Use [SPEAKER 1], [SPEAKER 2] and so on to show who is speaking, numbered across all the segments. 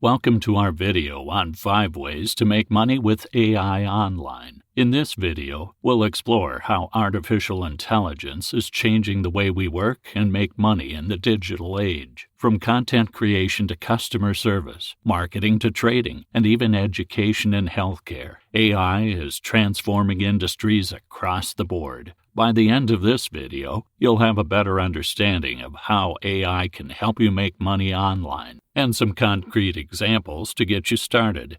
[SPEAKER 1] Welcome to our video on 5 ways to make money with AI online. In this video, we'll explore how artificial intelligence is changing the way we work and make money in the digital age. From content creation to customer service, marketing to trading, and even education and healthcare, AI is transforming industries across the board. By the end of this video, you'll have a better understanding of how AI can help you make money online and some concrete examples to get you started.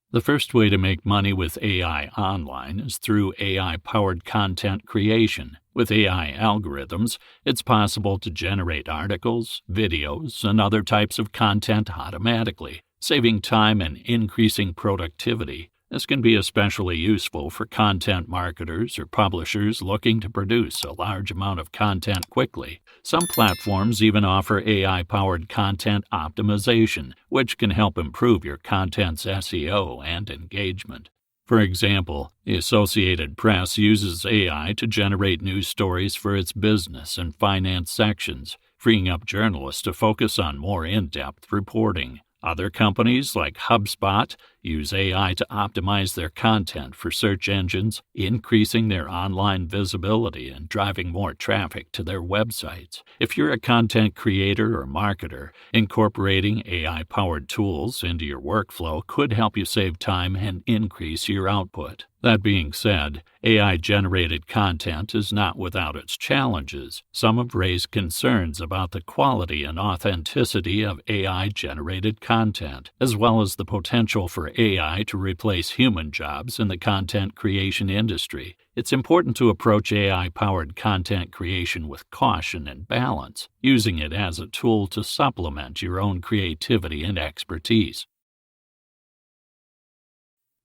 [SPEAKER 1] The first way to make money with AI online is through AI-powered content creation. With AI algorithms, it's possible to generate articles, videos, and other types of content automatically, saving time and increasing productivity. This can be especially useful for content marketers or publishers looking to produce a large amount of content quickly. Some platforms even offer AI-powered content optimization, which can help improve your content's SEO and engagement. For example, the Associated Press uses AI to generate news stories for its business and finance sections, freeing up journalists to focus on more in-depth reporting. Other companies like HubSpot use AI to optimize their content for search engines, increasing their online visibility and driving more traffic to their websites. If you're a content creator or marketer, incorporating AI-powered tools into your workflow could help you save time and increase your output. That being said, AI-generated content is not without its challenges. Some have raised concerns about the quality and authenticity of AI-generated content, as well as the potential for AI to replace human jobs in the content creation industry. It's important to approach AI-powered content creation with caution and balance, using it as a tool to supplement your own creativity and expertise.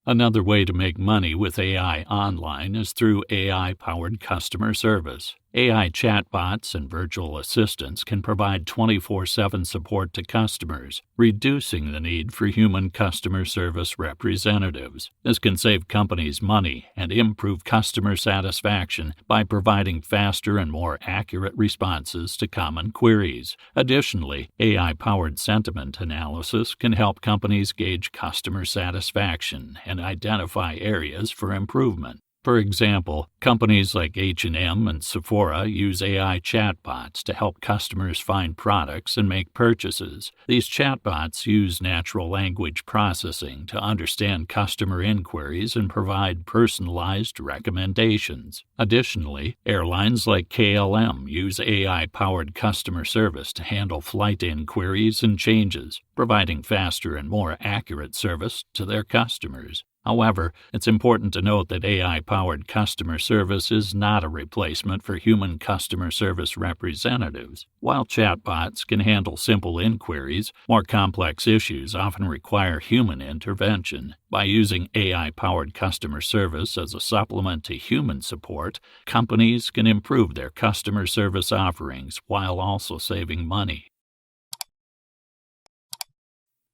[SPEAKER 1] Another way to make money with AI online is through AI-powered customer service. AI chatbots and virtual assistants can provide 24/7 support to customers, reducing the need for human customer service representatives. This can save companies money and improve customer satisfaction by providing faster and more accurate responses to common queries. Additionally, AI-powered sentiment analysis can help companies gauge customer satisfaction and identify areas for improvement. For example, companies like H&M and Sephora use AI chatbots to help customers find products and make purchases. These chatbots use natural language processing to understand customer inquiries and provide personalized recommendations. Additionally, airlines like KLM use AI-powered customer service to handle flight inquiries and changes, providing faster and more accurate service to their customers. However, it's important to note that AI-powered customer service is not a replacement for human customer service representatives. While chatbots can handle simple inquiries, more complex issues often require human intervention. By using AI-powered customer service as a supplement to human support, companies can improve their customer service offerings while also saving money.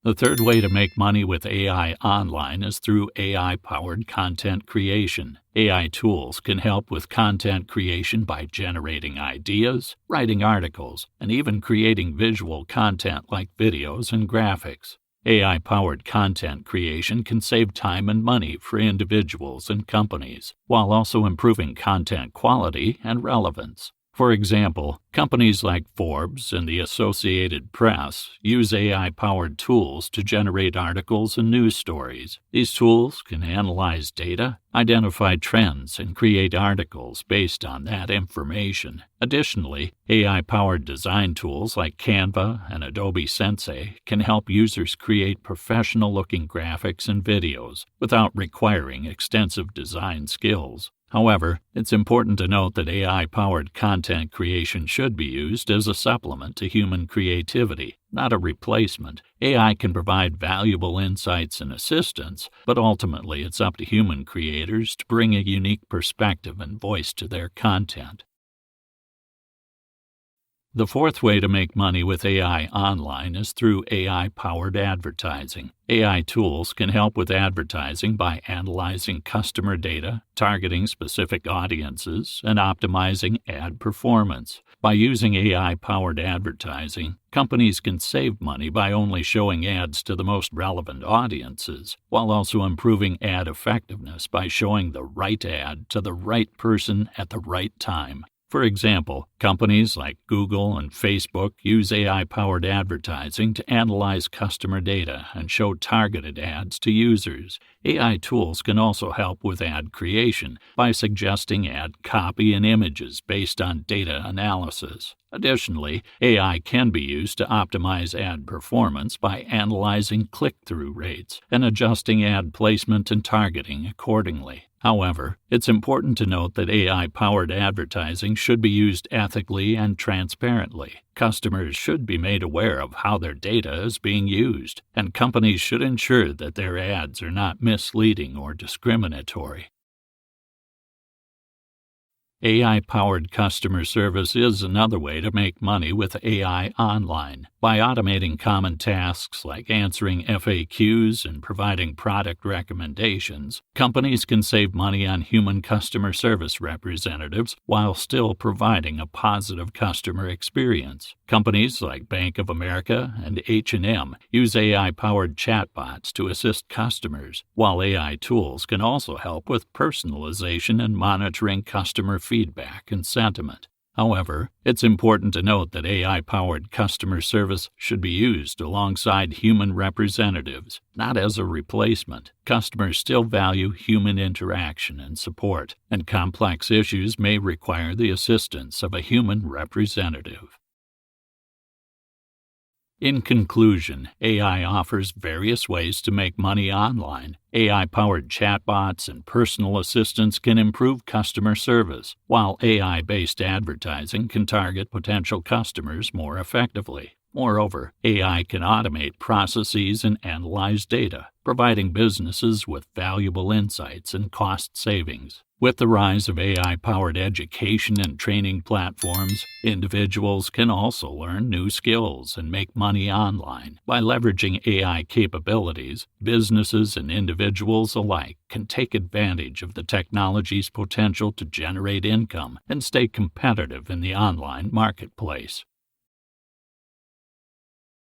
[SPEAKER 1] The third way to make money with AI online is through AI-powered content creation. AI tools can help with content creation by generating ideas, writing articles, and even creating visual content like videos and graphics. AI-powered content creation can save time and money for individuals and companies, while also improving content quality and relevance. For example, companies like Forbes and the Associated Press use AI-powered tools to generate articles and news stories. These tools can analyze data, identify trends, and create articles based on that information. Additionally, AI-powered design tools like Canva and Adobe Sensei can help users create professional-looking graphics and videos without requiring extensive design skills. However, it's important to note that AI-powered content creation should be used as a supplement to human creativity, not a replacement. AI can provide valuable insights and assistance, but ultimately it's up to human creators to bring a unique perspective and voice to their content. The fourth way to make money with AI online is through AI-powered advertising. AI tools can help with advertising by analyzing customer data, targeting specific audiences, and optimizing ad performance. By using AI-powered advertising, companies can save money by only showing ads to the most relevant audiences, while also improving ad effectiveness by showing the right ad to the right person at the right time. For example, companies like Google and Facebook use AI-powered advertising to analyze customer data and show targeted ads to users. AI tools can also help with ad creation by suggesting ad copy and images based on data analysis. Additionally, AI can be used to optimize ad performance by analyzing click-through rates and adjusting ad placement and targeting accordingly. However, it's important to note that AI-powered advertising should be used ethically and transparently. Customers should be made aware of how their data is being used, and companies should ensure that their ads are not misleading or discriminatory. AI-powered customer service is another way to make money with AI online. By automating common tasks like answering FAQs and providing product recommendations, companies can save money on human customer service representatives while still providing a positive customer experience. Companies like Bank of America and H&M use AI-powered chatbots to assist customers, while AI tools can also help with personalization and monitoring customer feedback and sentiment. However, it's important to note that AI-powered customer service should be used alongside human representatives, not as a replacement. Customers still value human interaction and support, and complex issues may require the assistance of a human representative. In conclusion, AI offers various ways to make money online. AI-powered chatbots and personal assistants can improve customer service, while AI-based advertising can target potential customers more effectively. Moreover, AI can automate processes and analyze data, providing businesses with valuable insights and cost savings. With the rise of AI-powered education and training platforms, individuals can also learn new skills and make money online. By leveraging AI capabilities, businesses and individuals alike can take advantage of the technology's potential to generate income and stay competitive in the online marketplace.